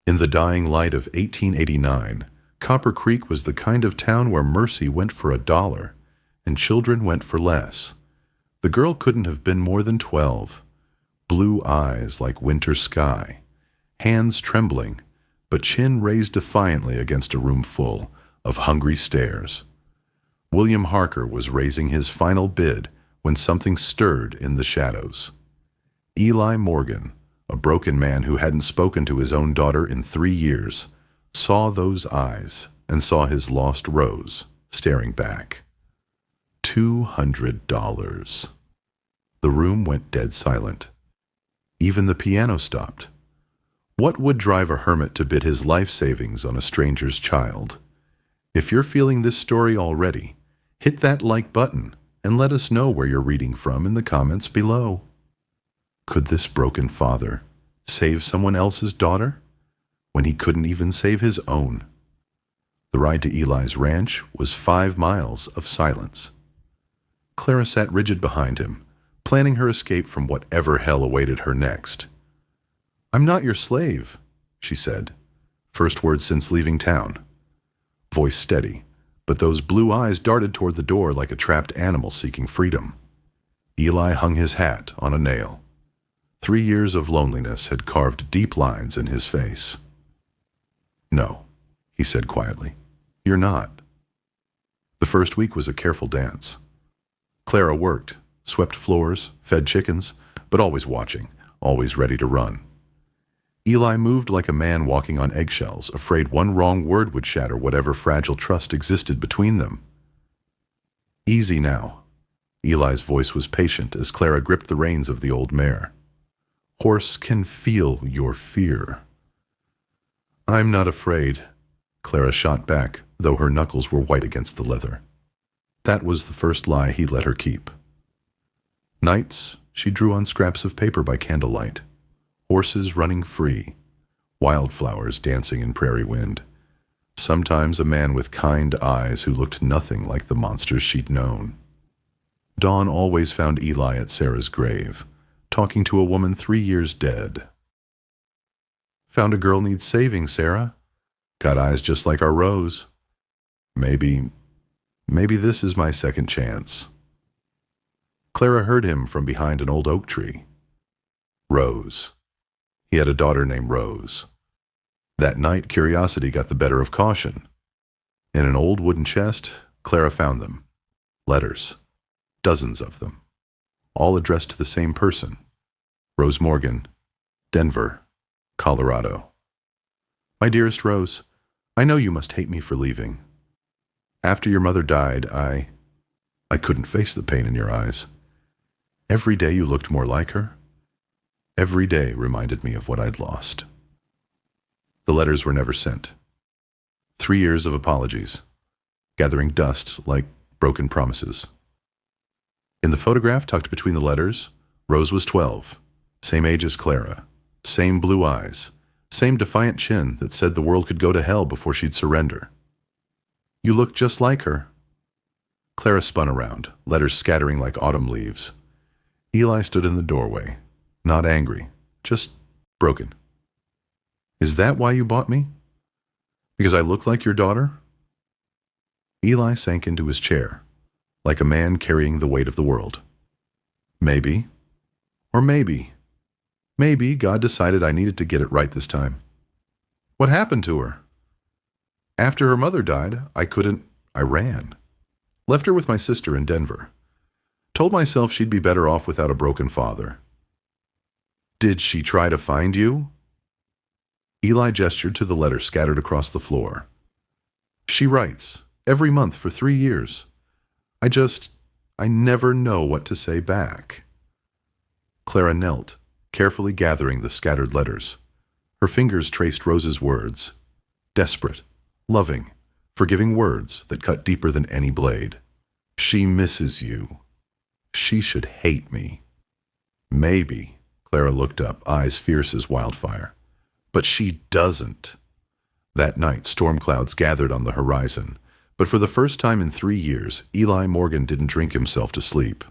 In the dying light of 1889, Copper Creek was the kind of town where mercy went for $1 and children went for less. The girl couldn't have been more than 12. Blue eyes like winter sky, hands trembling, but chin raised defiantly against a room full of hungry stares. William Harker was raising his final bid when something stirred in the shadows. Eli Morgan, a broken man who hadn't spoken to his own daughter in 3 years, saw those eyes and saw his lost Rose staring back. $200. The room went dead silent. Even the piano stopped. What would drive a hermit to bid his life savings on a stranger's child? If you're feeling this story already, hit that like button and let us know where you're reading from in the comments below. Could this broken father save someone else's daughter when he couldn't even save his own? The ride to Eli's ranch was 5 miles of silence. Clara sat rigid behind him, planning her escape from whatever hell awaited her next. "I'm not your slave," she said, first word since leaving town. Voice steady, but those blue eyes darted toward the door like a trapped animal seeking freedom. Eli hung his hat on a nail. 3 years of loneliness had carved deep lines in his face. "No," he said quietly, "you're not." The first week was a careful dance. Clara worked, swept floors, fed chickens, but always watching, always ready to run. Eli moved like a man walking on eggshells, afraid one wrong word would shatter whatever fragile trust existed between them. "Easy now." Eli's voice was patient as Clara gripped the reins of the old mare. "Horse can feel your fear." "I'm not afraid," Clara shot back, though her knuckles were white against the leather. That was the first lie he let her keep. Nights, she drew on scraps of paper by candlelight. Horses running free, wildflowers dancing in prairie wind. Sometimes a man with kind eyes who looked nothing like the monsters she'd known. Dawn always found Eli at Sarah's grave, talking to a woman 3 years dead. "Found a girl needs saving, Sarah. Got eyes just like our Rose. Maybe this is my second chance." Clara heard him from behind an old oak tree. Rose. He had a daughter named Rose. That night, curiosity got the better of caution. In an old wooden chest, Clara found them. Letters. Dozens of them. All addressed to the same person. Rose Morgan, Denver, Colorado. "My dearest Rose, I know you must hate me for leaving. After your mother died, I couldn't face the pain in your eyes. Every day you looked more like her. Every day reminded me of what I'd lost." The letters were never sent. 3 years of apologies, gathering dust like broken promises. In the photograph tucked between the letters, Rose was 12, same age as Clara, same blue eyes, same defiant chin that said the world could go to hell before she'd surrender. "You look just like her." Clara spun around, letters scattering like autumn leaves. Eli stood in the doorway, not angry, just broken. "Is that why you bought me? Because I look like your daughter?" Eli sank into his chair, like a man carrying the weight of the world. "Maybe. Or maybe. Maybe God decided I needed to get it right this time." "What happened to her?" "After her mother died, I ran. Left her with my sister in Denver. Told myself she'd be better off without a broken father." "Did she try to find you?" Eli gestured to the letter scattered across the floor. "She writes, every month for 3 years. I never know what to say back." Clara knelt, carefully gathering the scattered letters. Her fingers traced Rose's words. Desperate, loving, forgiving words that cut deeper than any blade. "She misses you. She should hate me." "Maybe." Clara looked up, eyes fierce as wildfire. "But she doesn't." That night, storm clouds gathered on the horizon, but for the first time in 3 years, Eli Morgan didn't drink himself to sleep.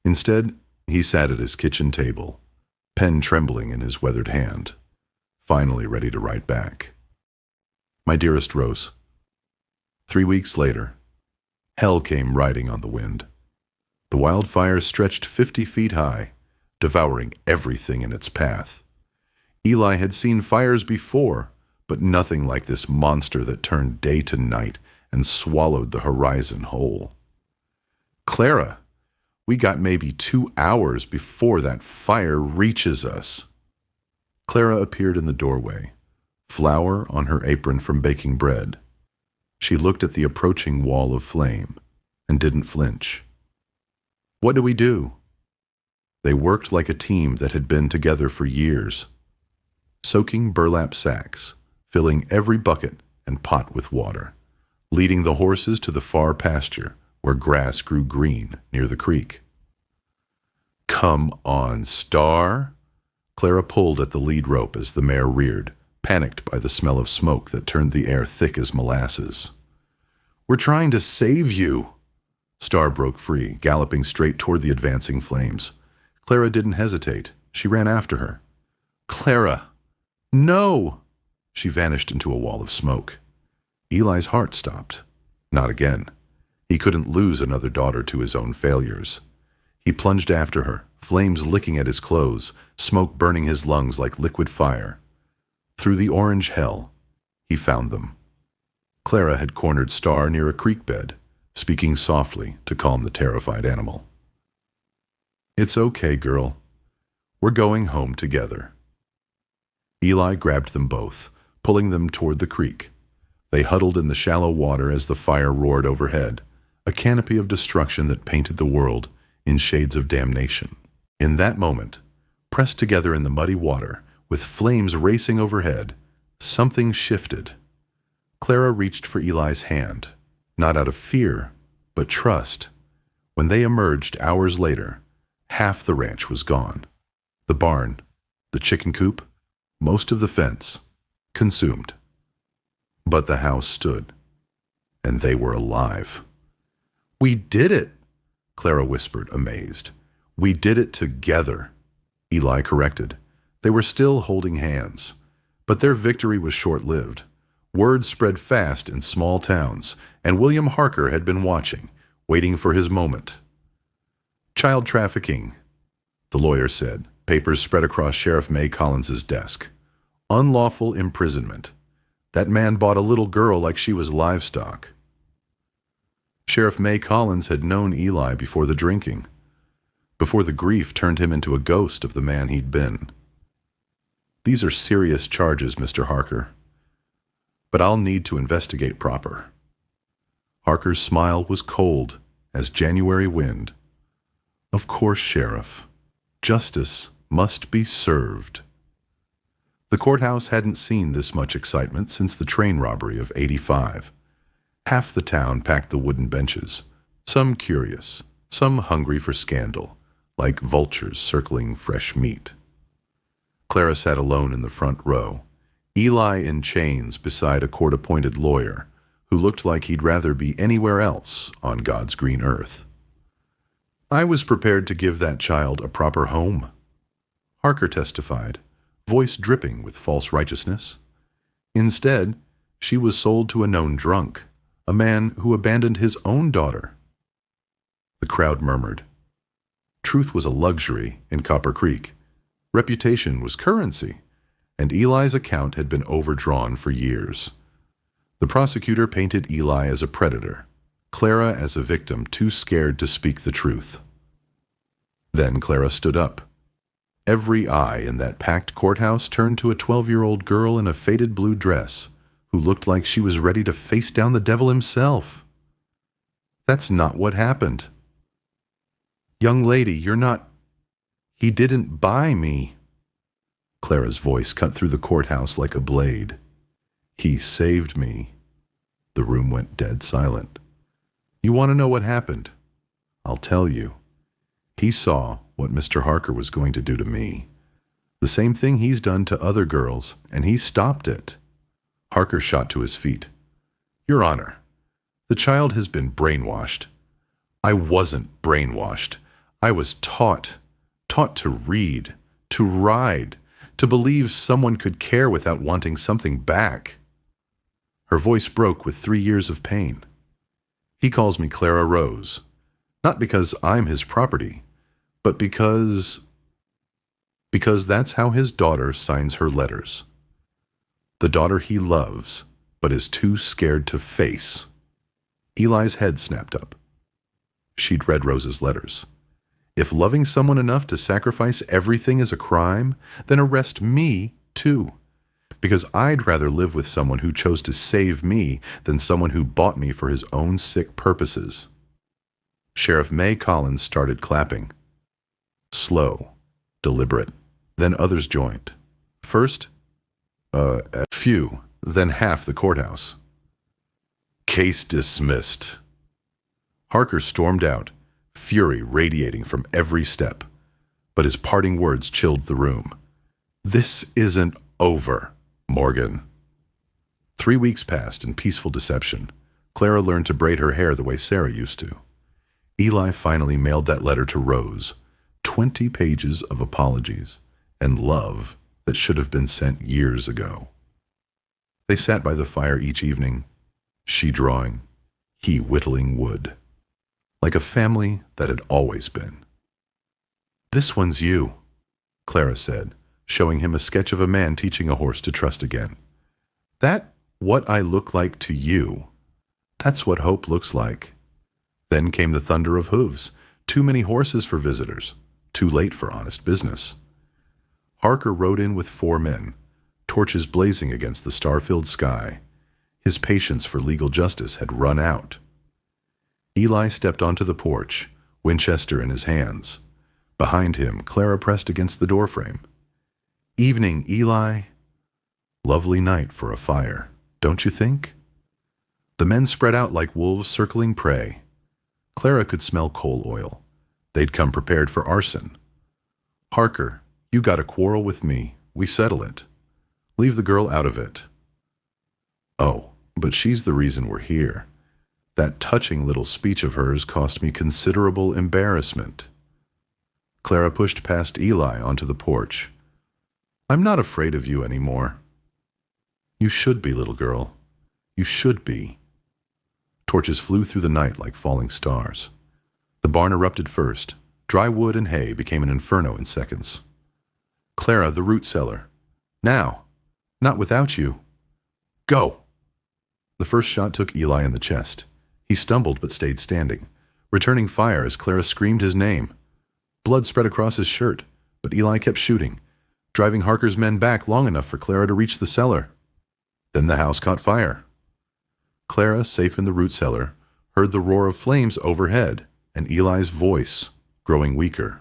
Instead, he sat at his kitchen table, pen trembling in his weathered hand. finally ready to write back. My dearest Rose, 3 weeks later, hell came riding on the wind. The wildfire stretched 50 feet high, devouring everything in its path. Eli had seen fires before, but nothing like this monster that turned day to night and swallowed the horizon whole. Clara, we got maybe 2 hours before that fire reaches us. Clara appeared in the doorway, flour on her apron from baking bread. She looked at the approaching wall of flame and didn't flinch. What do we do? They worked like a team that had been together for years, soaking burlap sacks, filling every bucket and pot with water, leading the horses to the far pasture where grass grew green near the creek. Come on, Star! Clara pulled at the lead rope as the mare reared, panicked by the smell of smoke that turned the air thick as molasses. We're trying to save you! Star broke free, galloping straight toward the advancing flames. Clara didn't hesitate. She ran after her. Clara! No! She vanished into a wall of smoke. Eli's heart stopped. Not again. He couldn't lose another daughter to his own failures. He plunged after her, flames licking at his clothes, smoke burning his lungs like liquid fire. Through the orange hell, he found them. Clara had cornered Star near a creek bed, speaking softly to calm the terrified animal. It's okay, girl. We're going home together. Eli grabbed them both, pulling them toward the creek. They huddled in the shallow water as the fire roared overhead, a canopy of destruction that painted the world in shades of damnation. In that moment, pressed together in the muddy water, with flames racing overhead, something shifted. Clara reached for Eli's hand, not out of fear, but trust. When they emerged hours later, half the ranch was gone. The barn, the chicken coop, most of the fence, consumed. But the house stood, and they were alive. We did it, Clara whispered, amazed. We did it together, Eli corrected. They were still holding hands, but their victory was short-lived. Word spread fast in small towns, and William Harker had been watching, waiting for his moment. Child trafficking, the lawyer said. Papers spread across Sheriff May Collins's desk. Unlawful imprisonment. That man bought a little girl like she was livestock. Sheriff May Collins had known Eli before the drinking, before the grief turned him into a ghost of the man he'd been. These are serious charges, Mr. Harker, but I'll need to investigate proper. Harker's smile was cold as January wind. Of course, Sheriff. Justice must be served. The courthouse hadn't seen this much excitement since the train robbery of '85. Half the town packed the wooden benches, some curious, some hungry for scandal, like vultures circling fresh meat. Clara sat alone in the front row, Eli in chains beside a court-appointed lawyer who looked like he'd rather be anywhere else on God's green earth. I was prepared to give that child a proper home, Harker testified, voice dripping with false righteousness. Instead, she was sold to a known drunk, a man who abandoned his own daughter. The crowd murmured. Truth was a luxury in Copper Creek. Reputation was currency, and Eli's account had been overdrawn for years. The prosecutor painted Eli as a predator, Clara as a victim too scared to speak the truth. Then Clara stood up. Every eye in that packed courthouse turned to a 12-year-old girl in a faded blue dress who looked like she was ready to face down the devil himself. That's not what happened. Young lady, you're not... He didn't buy me. Clara's voice cut through the courthouse like a blade. He saved me. The room went dead silent. You want to know what happened? I'll tell you. He saw what Mr. Harker was going to do to me. The same thing he's done to other girls, and he stopped it. Harker shot to his feet. Your Honor, the child has been brainwashed. I wasn't brainwashed. I was taught to read, to ride, To believe someone could care without wanting something back. Her voice broke with 3 years of pain. He calls me Clara Rose, not because I'm his property, but because that's how his daughter signs her letters. The daughter he loves, but is too scared to face. Eli's head snapped up. She'd read Rose's letters. If loving someone enough to sacrifice everything is a crime, then arrest me, too. Because I'd rather live with someone who chose to save me than someone who bought me for his own sick purposes. Sheriff May Collins started clapping. Slow, deliberate. Then others joined. First, a few, then half the courthouse. Case dismissed. Harker stormed out, fury radiating from every step, but his parting words chilled the room. This isn't over, Morgan. 3 weeks passed in peaceful deception. Clara learned to braid her hair the way Sarah used to. Eli finally mailed that letter to Rose, 20 pages of apologies and love that should have been sent years ago. They sat by the fire each evening, she drawing, he whittling wood, like a family that had always been. This one's you, Clara said, showing him a sketch of a man teaching a horse to trust again. That what I look like to you, that's what hope looks like. Then came the thunder of hooves, too many horses for visitors, too late for honest business. Harker rode in with 4 men, torches blazing against the star-filled sky. His patience for legal justice had run out. Eli stepped onto the porch, Winchester in his hands. Behind him, Clara pressed against the doorframe. Evening, Eli. Lovely night for a fire, don't you think? The men spread out like wolves circling prey. Clara could smell coal oil. They'd come prepared for arson. Harker, you got a quarrel with me. We settle it. Leave the girl out of it. Oh, but she's the reason we're here. That touching little speech of hers cost me considerable embarrassment. Clara pushed past Eli onto the porch. I'm not afraid of you anymore. You should be, little girl. You should be. Torches flew through the night like falling stars. The barn erupted first. Dry wood and hay became an inferno in seconds. Clara, the root cellar. Now. Not without you. Go! The first shot took Eli in the chest. He stumbled but stayed standing, returning fire as Clara screamed his name. Blood spread across his shirt, but Eli kept shooting, driving Harker's men back long enough for Clara to reach the cellar. Then the house caught fire. Clara, safe in the root cellar, heard the roar of flames overhead and Eli's voice growing weaker.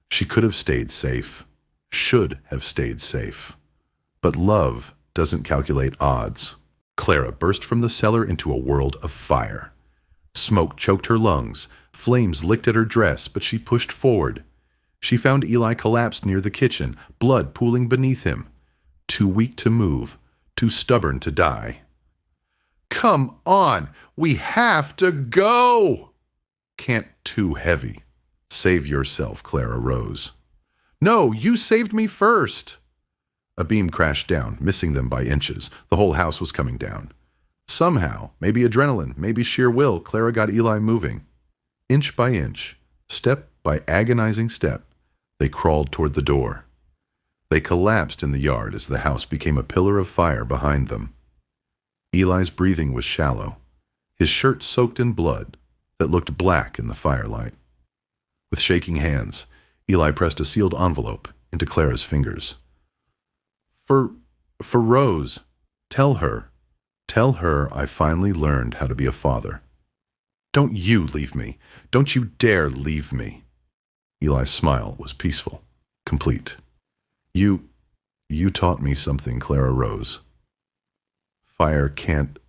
She could have stayed safe, should have stayed safe. But love doesn't calculate odds. Clara burst from the cellar into a world of fire. Smoke choked her lungs, flames licked at her dress, but she pushed forward. She found Eli collapsed near the kitchen, blood pooling beneath him. Too weak to move, too stubborn to die. Come on, we have to go! Can't too heavy. Save yourself, Clara Rose. No, you saved me first! A beam crashed down, missing them by inches. The whole house was coming down. Somehow, maybe adrenaline, maybe sheer will, Clara got Eli moving. Inch by inch, step by agonizing step, they crawled toward the door. They collapsed in the yard as the house became a pillar of fire behind them. Eli's breathing was shallow, his shirt soaked in blood that looked black in the firelight. With shaking hands, Eli pressed a sealed envelope into Clara's fingers. For Rose, tell her I finally learned how to be a father. Don't you leave me. Don't you dare leave me. Eli's smile was peaceful, complete. You taught me something, Clara Rose. Fire can't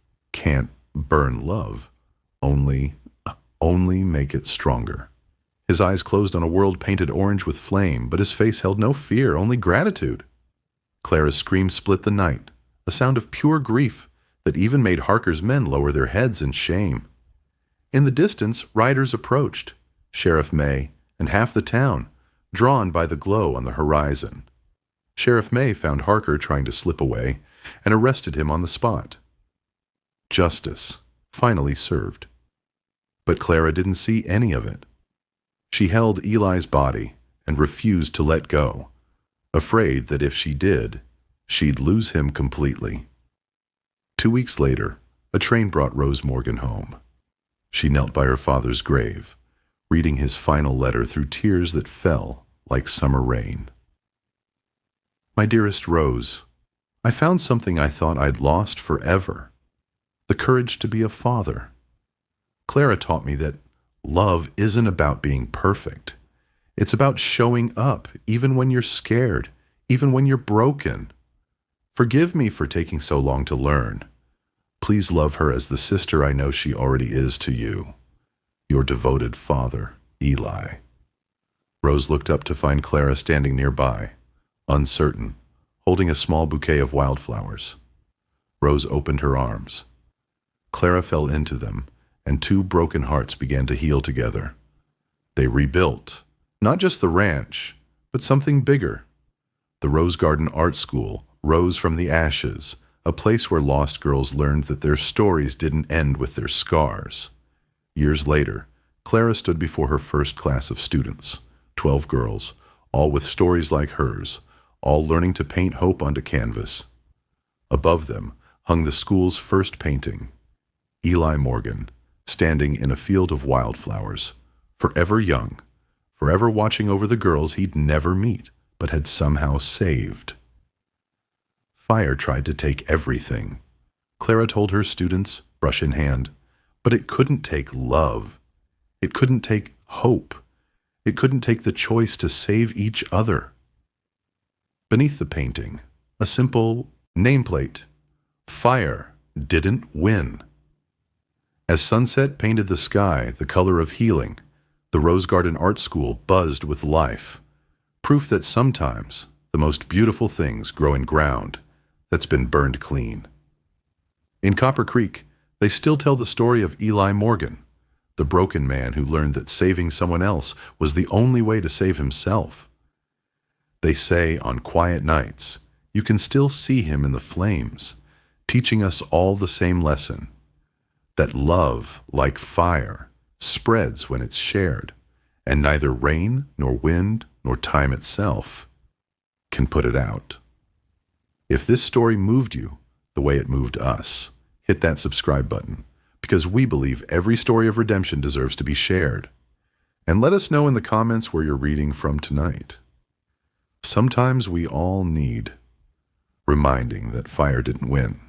burn love, only make it stronger. His eyes closed on a world painted orange with flame, but his face held no fear, only gratitude. Clara's scream split the night, a sound of pure grief that even made Harker's men lower their heads in shame. In the distance, riders approached, Sheriff May and half the town, drawn by the glow on the horizon. Sheriff May found Harker trying to slip away and arrested him on the spot. Justice finally served. But Clara didn't see any of it. She held Eli's body and refused to let go, afraid that if she did, she'd lose him completely. 2 weeks later, a train brought Rose Morgan home. She knelt by her father's grave, reading his final letter through tears that fell like summer rain. My dearest Rose, I found something I thought I'd lost forever, the courage to be a father. Clara taught me that love isn't about being perfect. It's about showing up, even when you're scared, even when you're broken. Forgive me for taking so long to learn. Please love her as the sister I know she already is to you. Your devoted father, Eli. Rose looked up to find Clara standing nearby, uncertain, holding a small bouquet of wildflowers. Rose opened her arms. Clara fell into them, and 2 broken hearts began to heal together. They rebuilt, not just the ranch, but something bigger. The Rose Garden Art School rose from the ashes, a place where lost girls learned that their stories didn't end with their scars. Years later, Clara stood before her first class of students, 12 girls, all with stories like hers, all learning to paint hope onto canvas. Above them hung the school's first painting, Eli Morgan, standing in a field of wildflowers, forever young, forever watching over the girls he'd never meet, but had somehow saved. Fire tried to take everything. Clara told her students, brush in hand, but it couldn't take love. It couldn't take hope. It couldn't take the choice to save each other. Beneath the painting, a simple nameplate, Fire didn't win. As sunset painted the sky the color of healing, the Rose Garden Art School buzzed with life, proof that sometimes the most beautiful things grow in ground that's been burned clean. In Copper Creek, they still tell the story of Eli Morgan, the broken man who learned that saving someone else was the only way to save himself. They say on quiet nights, you can still see him in the flames, teaching us all the same lesson, that love, like fire, spreads when it's shared, and neither rain nor wind nor time itself can put it out. If this story moved you the way it moved us, hit that subscribe button, because we believe every story of redemption deserves to be shared. And let us know in the comments where you're reading from tonight. Sometimes we all need reminding that fire didn't win.